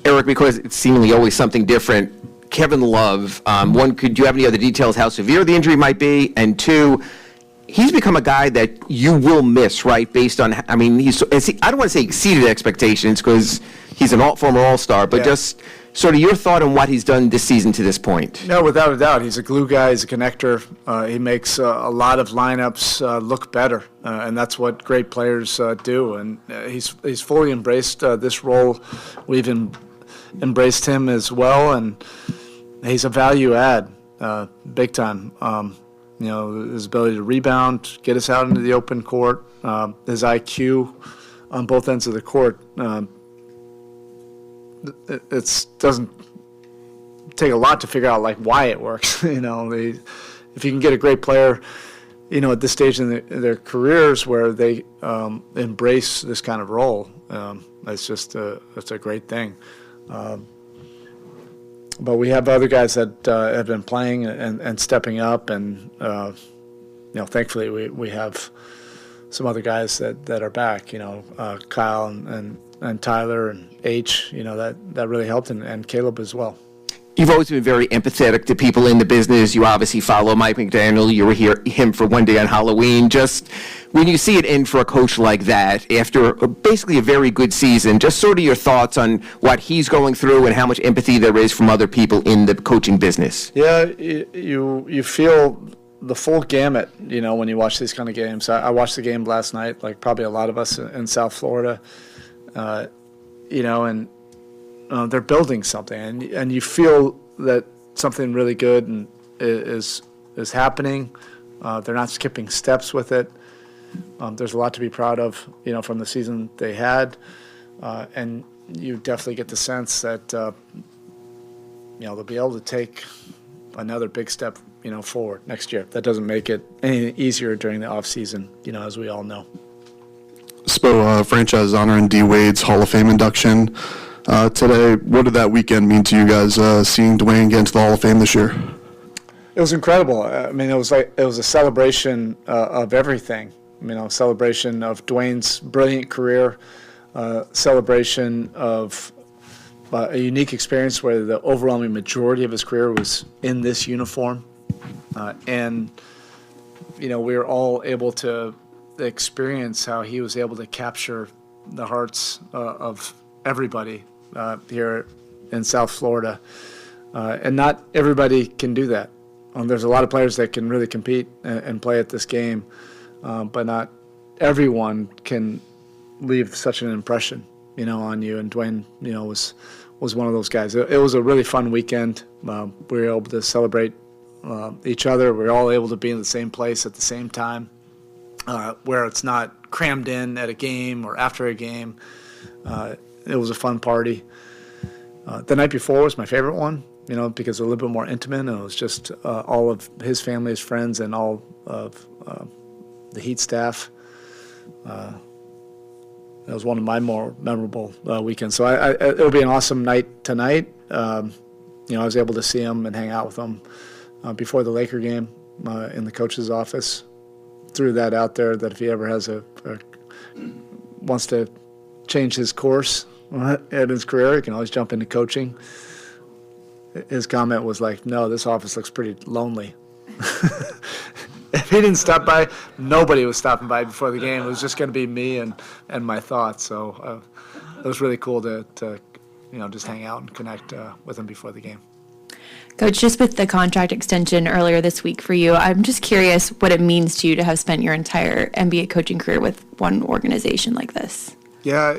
Erik, because it's seemingly always something different, Kevin Love, one, do you have any other details how severe the injury might be? And two, he's become a guy that you will miss, right, based on, I mean, I don't want to say exceeded expectations because he's an former All-Star, but just sort of your thought on what he's done this season to this point. No, without a doubt. He's a glue guy. He's a connector. He makes a lot of lineups look better, and that's what great players do. And he's fully embraced this role. We've embraced him as well, and he's a value add, big time. You know, his ability to rebound, get us out into the open court, his IQ on both ends of the court. It doesn't take a lot to figure out like why it works. You know, if you can get a great player, you know, at this stage in their careers where they embrace this kind of role, it's a great thing. But we have other guys that have been playing and stepping up, and you know, thankfully we have some other guys that are back. You know, Kyle and Tyler and H. You know, that really helped, and Caleb as well. You've always been very empathetic to people in the business. You obviously follow Mike McDaniel. You were him for one day on Halloween. Just when you see it end for a coach like that, after basically a very good season, just sort of your thoughts on what he's going through and how much empathy there is from other people in the coaching business. Yeah, you feel the full gamut, you know, when you watch these kind of games. I watched the game last night, like probably a lot of us in South Florida, you know, and they're building something, and you feel that something really good is happening. They're not skipping steps with it. There's a lot to be proud of, you know, from the season they had, and you definitely get the sense that you know, they'll be able to take another big step, you know, forward next year. That doesn't make it any easier during the off season, you know, as we all know. Spo, franchise honoring D. Wade's Hall of Fame induction today. What did that weekend mean to you guys, seeing Dwyane get into the Hall of Fame this year? It was incredible. I mean, it was a celebration of everything. You know, celebration of Dwyane's brilliant career, celebration of a unique experience where the overwhelming majority of his career was in this uniform, and you know, we were all able to experience how he was able to capture the hearts of everybody here in South Florida, and not everybody can do that. There's a lot of players that can really compete and play at this game, but not everyone can leave such an impression, you know, on you. And Dwyane, you know, was one of those guys. It was a really fun weekend. We were able to celebrate each other. We were all able to be in the same place at the same time, where it's not crammed in at a game or after a game. It was a fun party. The night before was my favorite one, you know, because it was a little bit more intimate, and it was just all of his family, his friends, and all of the Heat staff. It was one of my more memorable weekends. So it'll be an awesome night tonight. You know, I was able to see him and hang out with him before the Laker game in the coach's office. Threw that out there that if he ever has wants to change his course in his career, he can always jump into coaching. His comment was like, "No, this office looks pretty lonely." If he didn't stop by, nobody was stopping by before the game. It was just going to be me and my thoughts. So it was really cool to you know, just hang out and connect with him before the game. Coach, just with the contract extension earlier this week for you, I'm just curious what it means to you to have spent your entire NBA coaching career with one organization like this. Yeah,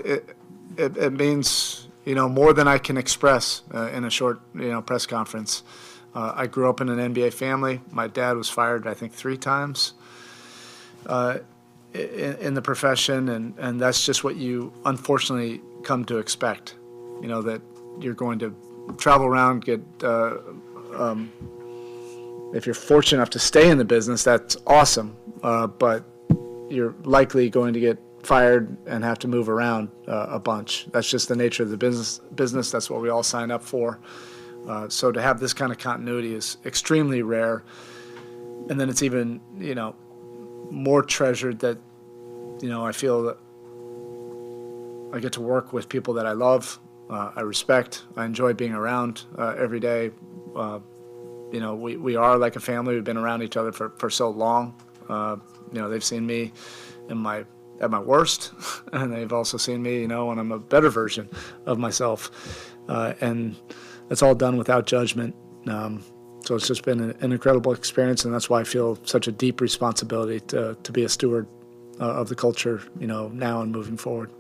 it means, you know, more than I can express in a short, you know, press conference. I grew up in an NBA family. My dad was fired, I think, 3 times in the profession, and that's just what you unfortunately come to expect. You know, that you're going to travel around, get if you're fortunate enough to stay in the business, that's awesome, but you're likely going to get fired and have to move around a bunch. That's just the nature of the business. That's what we all sign up for. So to have this kind of continuity is extremely rare, and then it's even, you know, more treasured that I feel that I get to work with people that I love, I respect, I enjoy being around every day. We are like a family. We've been around each other for so long. They've seen me at my worst, and they've also seen me, when I'm a better version of myself. And it's all done without judgment. So it's just been an incredible experience, and that's why I feel such a deep responsibility to be a steward of the culture, now and moving forward.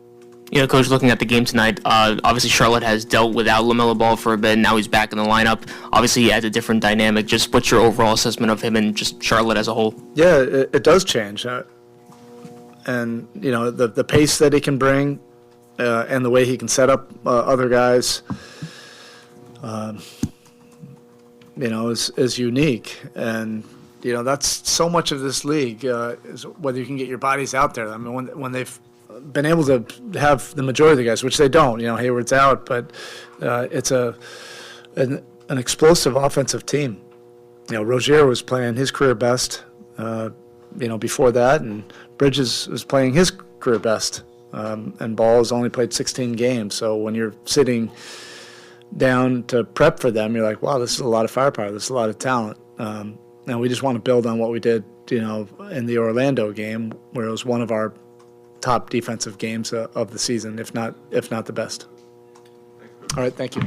Coach, looking at the game tonight, obviously Charlotte has dealt without LaMelo Ball for a bit. Now he's back in the lineup. Obviously, he adds a different dynamic. Just what's your overall assessment of him and just Charlotte as a whole? Yeah, it does change. And, the pace that he can bring and the way he can set up other guys, is unique. And, that's so much of this league is whether you can get your bodies out there. I mean, when they've been able to have the majority of the guys, which they don't, Hayward's out, but it's an explosive offensive team. Rozier was playing his career best, before that, and Bridges was playing his career best, and Ball has only played 16 games. So when you're sitting down to prep for them, you're like, wow, this is a lot of firepower, this is a lot of talent. And we just want to build on what we did, in the Orlando game, where it was one of our top defensive games of the season, if not the best. All right, thank you.